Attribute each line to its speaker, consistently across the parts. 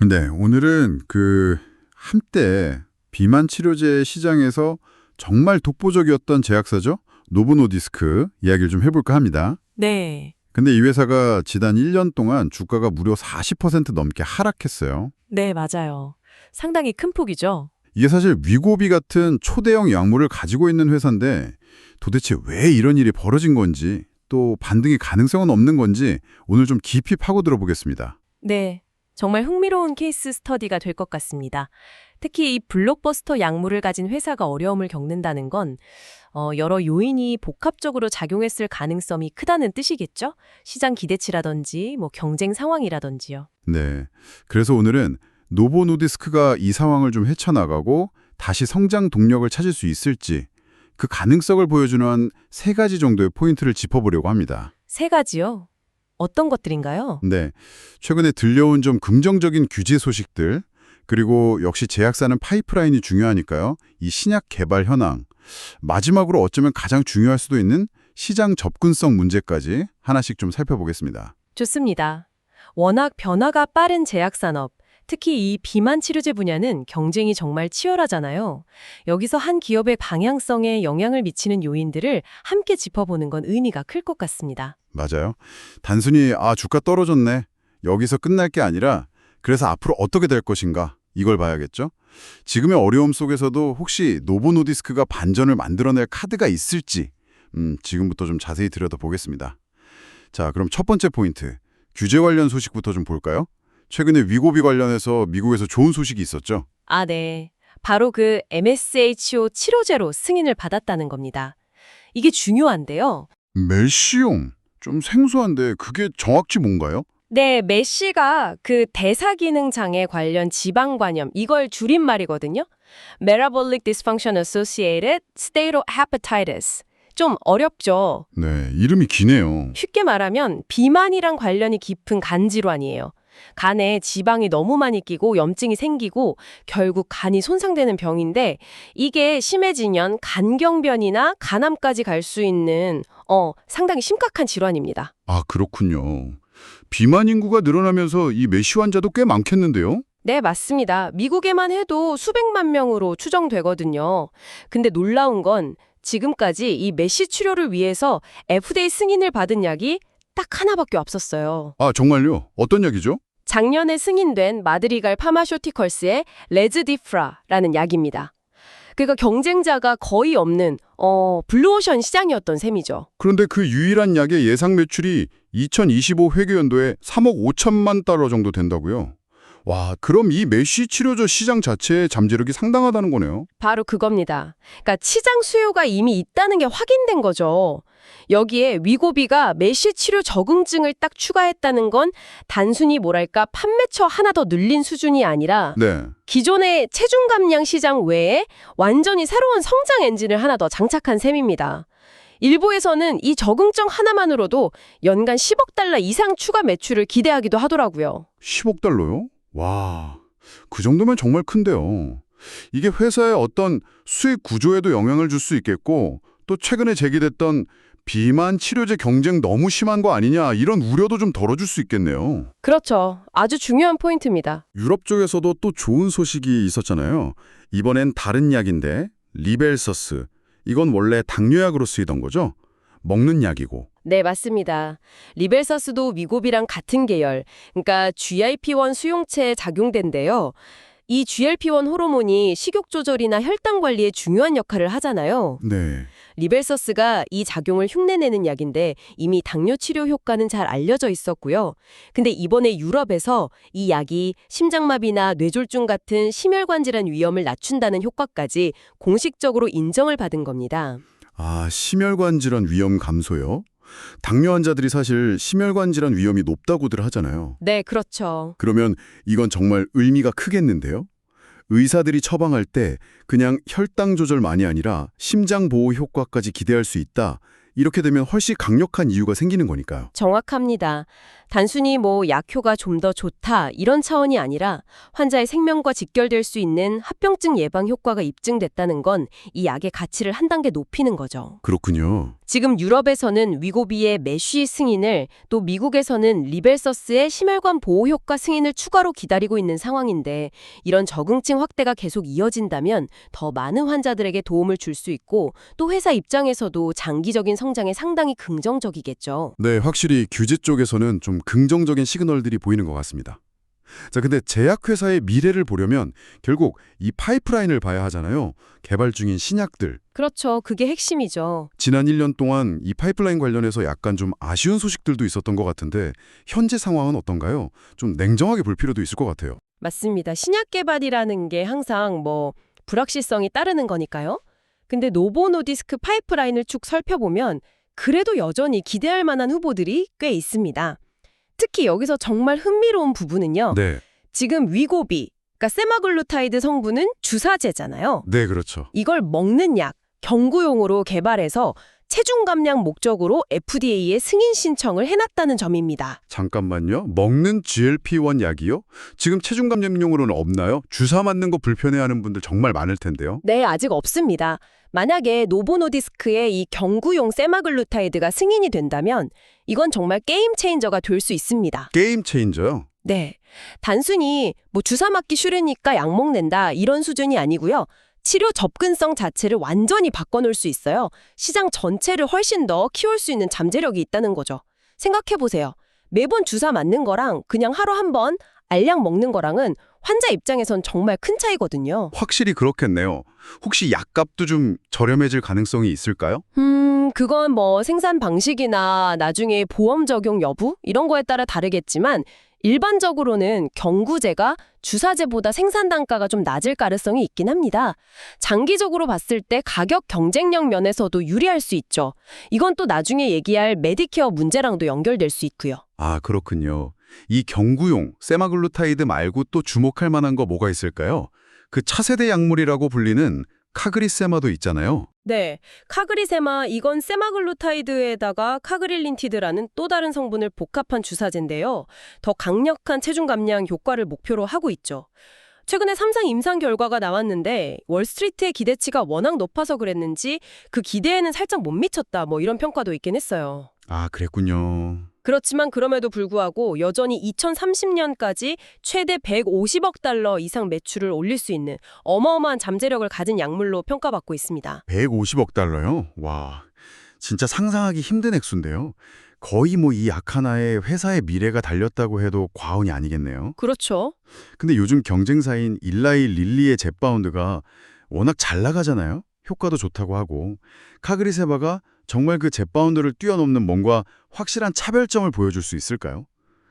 Speaker 1: 네, 오늘은 한때 비만 치료제 시장에서 정말 독보적이었던 제약사죠? 노보노디스크 이야기를 좀 해볼까 합니다.
Speaker 2: 네.
Speaker 1: 근데 이 회사가 지난 1년 동안 주가가 무려 40% 넘게 하락했어요.
Speaker 2: 네, 맞아요. 상당히 큰 폭이죠.
Speaker 1: 이게 사실 위고비 같은 초대형 약물을 가지고 있는 회사인데 도대체 왜 이런 일이 벌어진 건지 또 반등의 가능성은 없는 건지 오늘 좀 깊이 파고들어 보겠습니다.
Speaker 2: 네. 정말 흥미로운 케이스 스터디가 될 것 같습니다. 특히 이 블록버스터 약물을 가진 회사가 어려움을 겪는다는 건 여러 요인이 복합적으로 작용했을 가능성이 크다는 뜻이겠죠? 시장 기대치라든지 경쟁 상황이라든지요.
Speaker 1: 네, 그래서 오늘은 노보노디스크가 이 상황을 좀 헤쳐나가고 다시 성장 동력을 찾을 수 있을지 그 가능성을 보여주는 한 3가지 정도의 포인트를 짚어보려고 합니다.
Speaker 2: 3가지요? 어떤 것들인가요?
Speaker 1: 네, 최근에 들려온 좀 긍정적인 규제 소식들 그리고 역시 제약사는 파이프라인이 중요하니까요. 이 신약 개발 현황 마지막으로 어쩌면 가장 중요할 수도 있는 시장 접근성 문제까지 하나씩 좀 살펴보겠습니다.
Speaker 2: 좋습니다. 워낙 변화가 빠른 제약산업, 특히 이 비만 치료제 분야는 경쟁이 정말 치열하잖아요. 여기서 한 기업의 방향성에 영향을 미치는 요인들을 함께 짚어보는 건 의미가 클 것 같습니다.
Speaker 1: 맞아요. 단순히 주가 떨어졌네. 여기서 끝날 게 아니라 그래서 앞으로 어떻게 될 것인가 이걸 봐야겠죠. 지금의 어려움 속에서도 혹시 노보노디스크가 반전을 만들어낼 카드가 있을지 지금부터 좀 자세히 들여다보겠습니다. 자, 그럼 첫 번째 포인트, 규제 관련 소식부터 좀 볼까요? 최근에 위고비 관련해서 미국에서 좋은 소식이 있었죠.
Speaker 2: 아, 네. 바로 그 MSHO 치료제로 승인을 받았다는 겁니다. 이게 중요한데요.
Speaker 1: 멜시용, 좀 생소한데 그게 정확히 뭔가요?
Speaker 2: 네, 메시가 그 대사기능 장애 관련 지방관염, 이걸 줄임말이거든요. Metabolic Dysfunction Associated Steatohepatitis. 좀 어렵죠.
Speaker 1: 네, 이름이 기네요.
Speaker 2: 쉽게 말하면 비만이랑 관련이 깊은 간 질환이에요. 간에 지방이 너무 많이 끼고 염증이 생기고 결국 간이 손상되는 병인데 이게 심해지면 간경변이나 간암까지 갈 수 있는 상당히 심각한 질환입니다.
Speaker 1: 아, 그렇군요. 비만 인구가 늘어나면서 이 메시 환자도 꽤 많겠는데요?
Speaker 2: 네, 맞습니다. 미국에만 해도 수백만 명으로 추정되거든요. 근데 놀라운 건 지금까지 이 메시 치료를 위해서 FDA 승인을 받은 약이 딱 하나밖에 없었어요.
Speaker 1: 아, 정말요? 어떤 약이죠?
Speaker 2: 작년에 승인된 마드리갈 파마쇼티컬스의 레즈디프라라는 약입니다. 그러니까 경쟁자가 거의 없는 블루오션 시장이었던 셈이죠.
Speaker 1: 그런데 그 유일한 약의 예상 매출이 2025 회계연도에 3억 5천만 달러 정도 된다고요? 와, 그럼 이 메시 치료제 시장 자체의 잠재력이 상당하다는 거네요.
Speaker 2: 바로 그겁니다. 그러니까 시장 수요가 이미 있다는 게 확인된 거죠. 여기에 위고비가 메시 치료 적응증을 딱 추가했다는 건 단순히 판매처 하나 더 늘린 수준이 아니라
Speaker 1: 네.
Speaker 2: 기존의 체중 감량 시장 외에 완전히 새로운 성장 엔진을 하나 더 장착한 셈입니다. 일부에서는 이 적응증 하나만으로도 연간 10억 달러 이상 추가 매출을 기대하기도 하더라고요.
Speaker 1: 10억 달러요? 와, 그 정도면 정말 큰데요. 이게 회사의 어떤 수익 구조에도 영향을 줄 수 있겠고 또 최근에 제기됐던 비만 치료제 경쟁 너무 심한 거 아니냐 이런 우려도 좀 덜어줄 수 있겠네요.
Speaker 2: 그렇죠. 아주 중요한 포인트입니다.
Speaker 1: 유럽 쪽에서도 또 좋은 소식이 있었잖아요. 이번엔 다른 약인데 리벨서스. 이건 원래 당뇨약으로 쓰이던 거죠? 먹는 약이고.
Speaker 2: 네, 맞습니다. 리벨서스도 위고비랑 같은 계열, 그러니까 GLP-1 수용체에 작용된대요. 이 GLP-1 호르몬이 식욕 조절이나 혈당 관리에 중요한 역할을 하잖아요.
Speaker 1: 네.
Speaker 2: 리벨서스가 이 작용을 흉내내는 약인데 이미 당뇨 치료 효과는 잘 알려져 있었고요. 근데 이번에 유럽에서 이 약이 심장마비나 뇌졸중 같은 심혈관 질환 위험을 낮춘다는 효과까지 공식적으로 인정을 받은 겁니다.
Speaker 1: 아, 심혈관 질환 위험 감소요? 당뇨 환자들이 사실 심혈관 질환 위험이 높다고들 하잖아요.
Speaker 2: 네, 그렇죠.
Speaker 1: 그러면 이건 정말 의미가 크겠는데요? 의사들이 처방할 때 그냥 혈당 조절만이 아니라 심장 보호 효과까지 기대할 수 있다. 이렇게 되면 훨씬 강력한 이유가 생기는 거니까요.
Speaker 2: 정확합니다. 단순히 뭐 약효가 좀 더 좋다 이런 차원이 아니라 환자의 생명과 직결될 수 있는 합병증 예방 효과가 입증됐다는 건 이 약의 가치를 한 단계 높이는 거죠.
Speaker 1: 그렇군요.
Speaker 2: 지금 유럽에서는 위고비의 메쉬 승인을, 또 미국에서는 리벨서스의 심혈관 보호 효과 승인을 추가로 기다리고 있는 상황인데, 이런 적응증 확대가 계속 이어진다면 더 많은 환자들에게 도움을 줄 수 있고, 또 회사 입장에서도 장기적인 성장에 상당히 긍정적이겠죠.
Speaker 1: 네, 확실히 규제 쪽에서는 좀 긍정적인 시그널들이 보이는 것 같습니다. 자, 근데 제약회사의 미래를 보려면 결국 이 파이프라인을 봐야 하잖아요. 개발 중인 신약들.
Speaker 2: 그렇죠. 그게 핵심이죠.
Speaker 1: 지난 1년 동안 이 파이프라인 관련해서 약간 좀 아쉬운 소식들도 있었던 것 같은데 현재 상황은 어떤가요? 좀 냉정하게 볼 필요도 있을 것 같아요.
Speaker 2: 맞습니다. 신약 개발이라는 게 항상 불확실성이 따르는 거니까요. 근데 노보노디스크 파이프라인을 쭉 살펴보면 그래도 여전히 기대할 만한 후보들이 꽤 있습니다. 특히 여기서 정말 흥미로운 부분은요.
Speaker 1: 네,
Speaker 2: 지금 위고비, 그러니까 세마글루타이드 성분은 주사제잖아요.
Speaker 1: 네, 그렇죠.
Speaker 2: 이걸 먹는 약, 경구용으로 개발해서 체중 감량 목적으로 FDA에 승인 신청을 해놨다는 점입니다.
Speaker 1: 잠깐만요. 먹는 GLP-1 약이요? 지금 체중 감량용으로는 없나요? 주사 맞는 거 불편해하는 분들 정말 많을 텐데요.
Speaker 2: 네, 아직 없습니다. 만약에 노보노디스크의 이 경구용 세마글루타이드가 승인이 된다면 이건 정말 게임 체인저가 될 수 있습니다.
Speaker 1: 게임 체인저요?
Speaker 2: 네, 단순히 주사 맞기 싫으니까 약 먹는다 이런 수준이 아니고요. 치료 접근성 자체를 완전히 바꿔놓을 수 있어요. 시장 전체를 훨씬 더 키울 수 있는 잠재력이 있다는 거죠. 생각해보세요. 매번 주사 맞는 거랑 그냥 하루 한 번 알약 먹는 거랑은 환자 입장에선 정말 큰 차이거든요.
Speaker 1: 확실히 그렇겠네요. 혹시 약값도 좀 저렴해질 가능성이 있을까요?
Speaker 2: 그건 생산 방식이나 나중에 보험 적용 여부 이런 거에 따라 다르겠지만 일반적으로는 경구제가 주사제보다 생산 단가가 좀 낮을 가능성이 있긴 합니다. 장기적으로 봤을 때 가격 경쟁력 면에서도 유리할 수 있죠. 이건 또 나중에 얘기할 메디케어 문제랑도 연결될 수 있고요.
Speaker 1: 아, 그렇군요. 이 경구용 세마글루타이드 말고 또 주목할 만한 거 뭐가 있을까요? 그 차세대 약물이라고 불리는 카그리세마도 있잖아요.
Speaker 2: 네, 카그리세마 이건 세마글루타이드에다가 카그릴린티드라는 또 다른 성분을 복합한 주사제인데요. 더 강력한 체중 감량 효과를 목표로 하고 있죠. 최근에 3상 임상 결과가 나왔는데 월스트리트의 기대치가 워낙 높아서 그랬는지 그 기대에는 살짝 못 미쳤다 이런 평가도 있긴 했어요.
Speaker 1: 아, 그랬군요.
Speaker 2: 그렇지만 그럼에도 불구하고 여전히 2030년까지 최대 150억 달러 이상 매출을 올릴 수 있는 어마어마한 잠재력을 가진 약물로 평가받고 있습니다.
Speaker 1: 150억 달러요? 와, 진짜 상상하기 힘든 액수인데요. 거의 이 약 하나에 회사의 미래가 달렸다고 해도 과언이 아니겠네요.
Speaker 2: 그렇죠.
Speaker 1: 근데 요즘 경쟁사인 일라이 릴리의 젯바운드가 워낙 잘 나가잖아요. 효과도 좋다고 하고. 카그리세바가 정말 그 젯바운드를 뛰어넘는 뭔가 확실한 차별점을 보여줄 수 있을까요?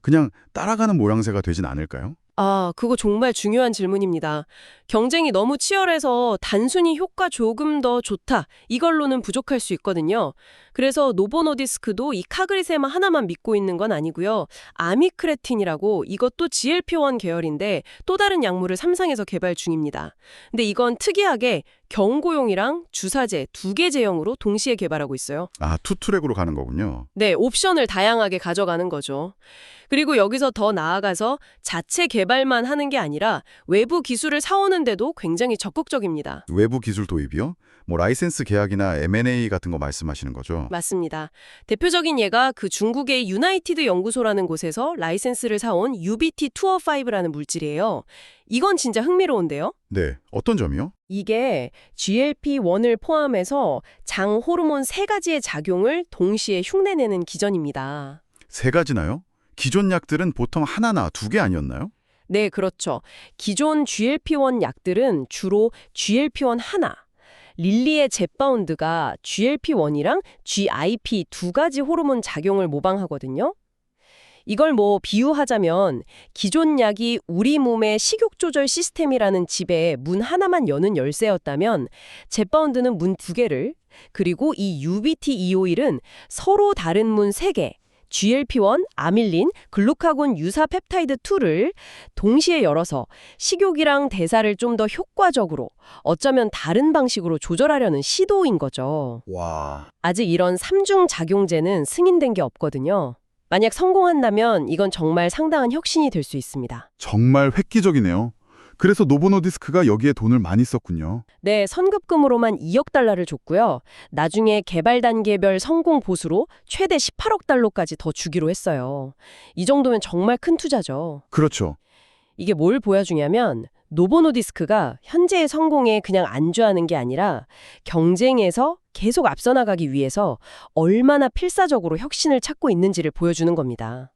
Speaker 1: 그냥 따라가는 모양새가 되진 않을까요?
Speaker 2: 아, 그거 정말 중요한 질문입니다. 경쟁이 너무 치열해서 단순히 효과 조금 더 좋다, 이걸로는 부족할 수 있거든요. 그래서 노보노디스크도 이 카그리세마 하나만 믿고 있는 건 아니고요. 아미크레틴이라고 이것도 GLP-1 계열인데 또 다른 약물을 삼상에서 개발 중입니다. 근데 이건 특이하게 경구용이랑 주사제 두 개 제형으로 동시에 개발하고 있어요.
Speaker 1: 아, 투트랙으로 가는 거군요.
Speaker 2: 네, 옵션을 다양하게 가져가는 거죠. 그리고 여기서 더 나아가서 자체 개발만 하는 게 아니라 외부 기술을 사오는데도 굉장히 적극적입니다.
Speaker 1: 외부 기술 도입이요? 라이센스 계약이나 M&A 같은 거 말씀하시는 거죠?
Speaker 2: 맞습니다. 대표적인 예가 그 중국의 유나이티드 연구소라는 곳에서 라이센스를 사온 UBT205라는 물질이에요. 이건 진짜 흥미로운데요?
Speaker 1: 네, 어떤 점이요?
Speaker 2: 이게 GLP-1을 포함해서 장 호르몬 3가지의 작용을 동시에 흉내내는 기전입니다.
Speaker 1: 3가지나요? 기존 약들은 보통 하나나 2개 아니었나요?
Speaker 2: 네, 그렇죠. 기존 GLP-1 약들은 주로 GLP-1 하나, 릴리의 젯바운드가 GLP-1이랑 GIP 2가지 호르몬 작용을 모방하거든요. 이걸 비유하자면 기존 약이 우리 몸의 식욕 조절 시스템이라는 집에 문 하나만 여는 열쇠였다면 젯바운드는 문 2개를, 그리고 이 UBT251은 서로 다른 문 3개, GLP-1, 아밀린, 글루카곤 유사 펩타이드 2를 동시에 열어서 식욕이랑 대사를 좀 더 효과적으로, 어쩌면 다른 방식으로 조절하려는 시도인 거죠.
Speaker 1: 와.
Speaker 2: 아직 이런 3중 작용제는 승인된 게 없거든요. 만약 성공한다면 이건 정말 상당한 혁신이 될 수 있습니다.
Speaker 1: 정말 획기적이네요. 그래서 노보노디스크가 여기에 돈을 많이 썼군요.
Speaker 2: 네, 선급금으로만 2억 달러를 줬고요. 나중에 개발 단계별 성공 보수로 최대 18억 달러까지 더 주기로 했어요. 이 정도면 정말 큰 투자죠.
Speaker 1: 그렇죠.
Speaker 2: 이게 뭘 보여주냐면 노보노디스크가 현재의 성공에 그냥 안주하는 게 아니라 경쟁에서 계속 앞서 나가기 위해서 얼마나 필사적으로 혁신을 찾고 있는지를 보여주는 겁니다.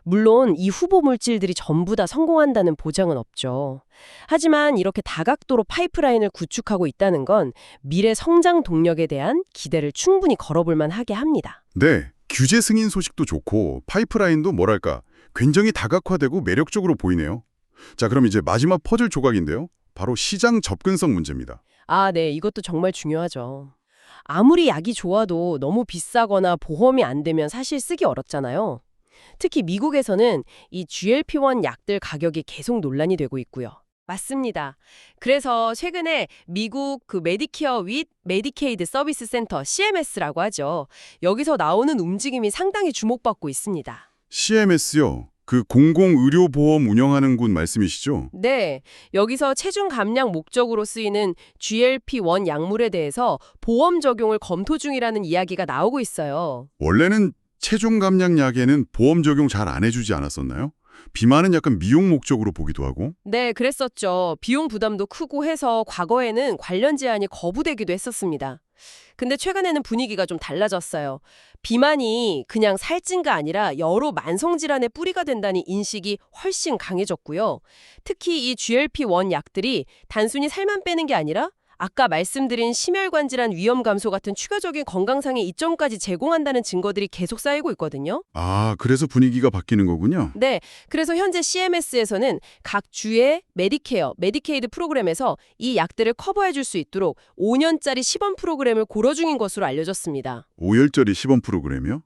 Speaker 2: 물론 이 후보 물질들이 전부 다 성공한다는 보장은 없죠. 하지만 이렇게 다각도로 파이프라인을 구축하고 있다는 건 미래 성장 동력에 대한 기대를 충분히 걸어볼 만하게 합니다.
Speaker 1: 네, 규제 승인 소식도 좋고 파이프라인도 뭐랄까 굉장히 다각화되고 매력적으로 보이네요. 자, 그럼 이제 마지막 퍼즐 조각인데요. 바로 시장 접근성 문제입니다.
Speaker 2: 아, 네, 이것도 정말 중요하죠. 아무리 약이 좋아도 너무 비싸거나 보험이 안 되면 사실 쓰기 어렵잖아요. 특히 미국에서는 이 GLP-1 약들 가격이 계속 논란이 되고 있고요. 맞습니다. 그래서 최근에 미국 메디케어 윗 메디케이드 서비스 센터 CMS라고 하죠. 여기서 나오는 움직임이 상당히 주목받고 있습니다.
Speaker 1: CMS요. 그 공공의료보험 운영하는 곳 말씀이시죠?
Speaker 2: 네, 여기서 체중 감량 목적으로 쓰이는 GLP-1 약물에 대해서 보험 적용을 검토 중이라는 이야기가 나오고 있어요.
Speaker 1: 원래는 체중 감량 약에는 보험 적용 잘 안 해주지 않았었나요? 비만은 약간 미용 목적으로 보기도 하고.
Speaker 2: 네, 그랬었죠. 비용 부담도 크고 해서 과거에는 관련 제한이 거부되기도 했었습니다. 근데 최근에는 분위기가 좀 달라졌어요. 비만이 그냥 살찐가 아니라 여러 만성질환의 뿌리가 된다는 인식이 훨씬 강해졌고요. 특히 이 GLP-1 약들이 단순히 살만 빼는 게 아니라 아까 말씀드린 심혈관 질환 위험 감소 같은 추가적인 건강상의 이점까지 제공한다는 증거들이 계속 쌓이고 있거든요.
Speaker 1: 아, 그래서 분위기가 바뀌는 거군요.
Speaker 2: 네, 그래서 현재 CMS에서는 각 주의 메디케어, 메디케이드 프로그램에서 이 약들을 커버해 줄 수 있도록 5년짜리 시범 프로그램을 고려 중인 것으로 알려졌습니다.
Speaker 1: 5열짜리 시범 프로그램이요?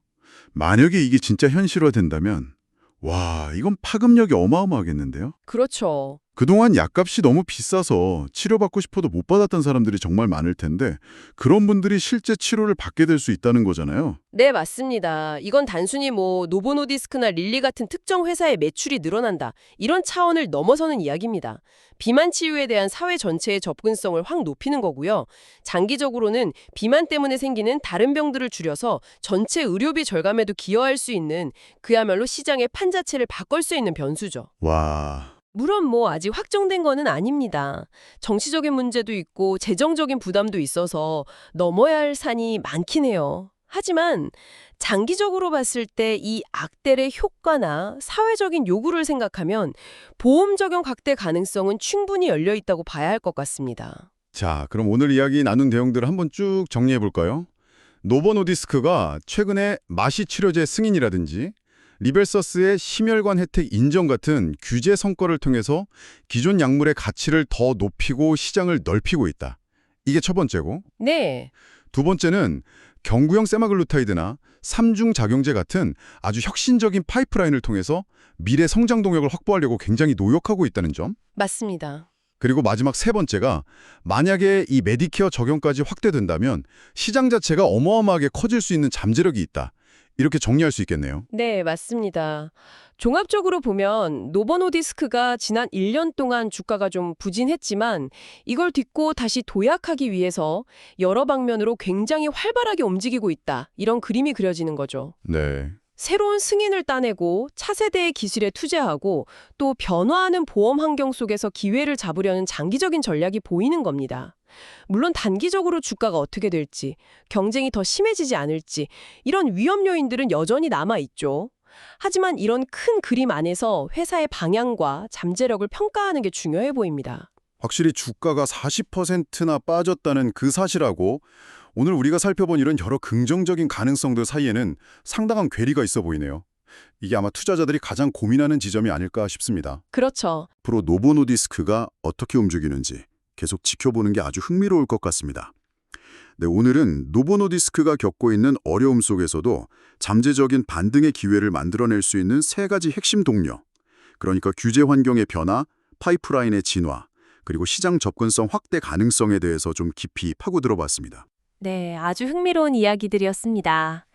Speaker 1: 만약에 이게 진짜 현실화된다면 와, 이건 파급력이 어마어마하겠는데요?
Speaker 2: 그렇죠.
Speaker 1: 그동안 약값이 너무 비싸서 치료받고 싶어도 못 받았던 사람들이 정말 많을 텐데 그런 분들이 실제 치료를 받게 될 수 있다는 거잖아요.
Speaker 2: 네, 맞습니다. 이건 단순히 노보노디스크나 릴리 같은 특정 회사의 매출이 늘어난다, 이런 차원을 넘어서는 이야기입니다. 비만 치유에 대한 사회 전체의 접근성을 확 높이는 거고요. 장기적으로는 비만 때문에 생기는 다른 병들을 줄여서 전체 의료비 절감에도 기여할 수 있는 그야말로 시장의 판 자체를 바꿀 수 있는 변수죠.
Speaker 1: 와,
Speaker 2: 물론 아직 확정된 거는 아닙니다. 정치적인 문제도 있고 재정적인 부담도 있어서 넘어야 할 산이 많긴 해요. 하지만 장기적으로 봤을 때 이 악델의 효과나 사회적인 요구를 생각하면 보험 적용 확대 가능성은 충분히 열려 있다고 봐야 할 것 같습니다.
Speaker 1: 자, 그럼 오늘 이야기 나눈 내용들을 한번 쭉 정리해 볼까요? 노보노디스크가 최근에 마시 치료제 승인이라든지 리벨서스의 심혈관 혜택 인정 같은 규제 성과를 통해서 기존 약물의 가치를 더 높이고 시장을 넓히고 있다. 이게 첫 번째고,
Speaker 2: 네,
Speaker 1: 두 번째는 경구형 세마글루타이드나 3중 작용제 같은 아주 혁신적인 파이프라인을 통해서 미래 성장 동력을 확보하려고 굉장히 노력하고 있다는 점.
Speaker 2: 맞습니다.
Speaker 1: 그리고 마지막 세 번째가 만약에 이 메디케어 적용까지 확대된다면 시장 자체가 어마어마하게 커질 수 있는 잠재력이 있다. 이렇게 정리할 수 있겠네요.
Speaker 2: 네, 맞습니다. 종합적으로 보면 노보노디스크가 지난 1년 동안 주가가 좀 부진했지만 이걸 딛고 다시 도약하기 위해서 여러 방면으로 굉장히 활발하게 움직이고 있다, 이런 그림이 그려지는 거죠.
Speaker 1: 네.
Speaker 2: 새로운 승인을 따내고 차세대의 기술에 투자하고 또 변화하는 보험 환경 속에서 기회를 잡으려는 장기적인 전략이 보이는 겁니다. 물론 단기적으로 주가가 어떻게 될지, 경쟁이 더 심해지지 않을지 이런 위험 요인들은 여전히 남아있죠. 하지만 이런 큰 그림 안에서 회사의 방향과 잠재력을 평가하는 게 중요해 보입니다.
Speaker 1: 확실히 주가가 40%나 빠졌다는 그 사실하고 오늘 우리가 살펴본 이런 여러 긍정적인 가능성들 사이에는 상당한 괴리가 있어 보이네요. 이게 아마 투자자들이 가장 고민하는 지점이 아닐까 싶습니다.
Speaker 2: 그렇죠.
Speaker 1: 앞으로 노보노디스크가 어떻게 움직이는지 계속 지켜보는 게 아주 흥미로울 것 같습니다. 네, 오늘은 노보노디스크가 겪고 있는 어려움 속에서도 잠재적인 반등의 기회를 만들어낼 수 있는 세 가지 핵심 동력, 그러니까 규제 환경의 변화, 파이프라인의 진화, 그리고 시장 접근성 확대 가능성에 대해서 좀 깊이 파고들어 봤습니다.
Speaker 2: 네, 아주 흥미로운 이야기들이었습니다.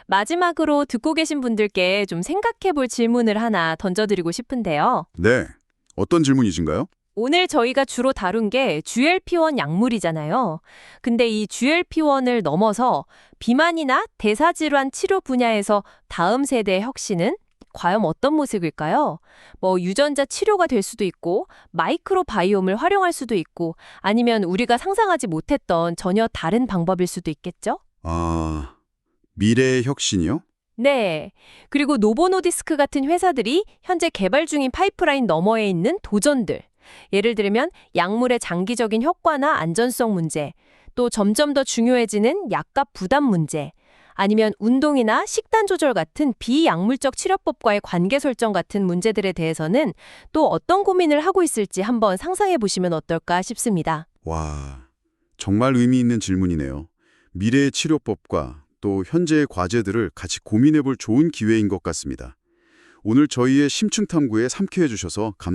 Speaker 2: 마지막으로 듣고 계신 분들께 좀 생각해 볼 질문을 하나 던져드리고 싶은데요.
Speaker 1: 네, 어떤 질문이신가요?
Speaker 2: 오늘 저희가 주로 다룬 게 GLP-1 약물이잖아요. 근데 이 GLP-1을 넘어서 비만이나 대사질환 치료 분야에서 다음 세대의 혁신은 과연 어떤 모습일까요? 유전자 치료가 될 수도 있고, 마이크로바이옴을 활용할 수도 있고, 아니면 우리가 상상하지 못했던 전혀 다른 방법일 수도 있겠죠?
Speaker 1: 아, 미래의 혁신이요?
Speaker 2: 네. 그리고 노보노디스크 같은 회사들이 현재 개발 중인 파이프라인 너머에 있는 도전들. 예를 들면 약물의 장기적인 효과나 안전성 문제, 또 점점 더 중요해지는 약값 부담 문제, 아니면 운동이나 식단 조절 같은 비약물적 치료법과의 관계 설정 같은 문제들에 대해서는 또 어떤 고민을 하고 있을지 한번 상상해 보시면 어떨까 싶습니다.
Speaker 1: 와, 정말 의미 있는 질문이네요. 미래의 치료법과 또 현재의 과제들을 같이 고민해 볼 좋은 기회인 것 같습니다. 오늘 저희의 심층 탐구에 함께해 주셔서 감사합니다.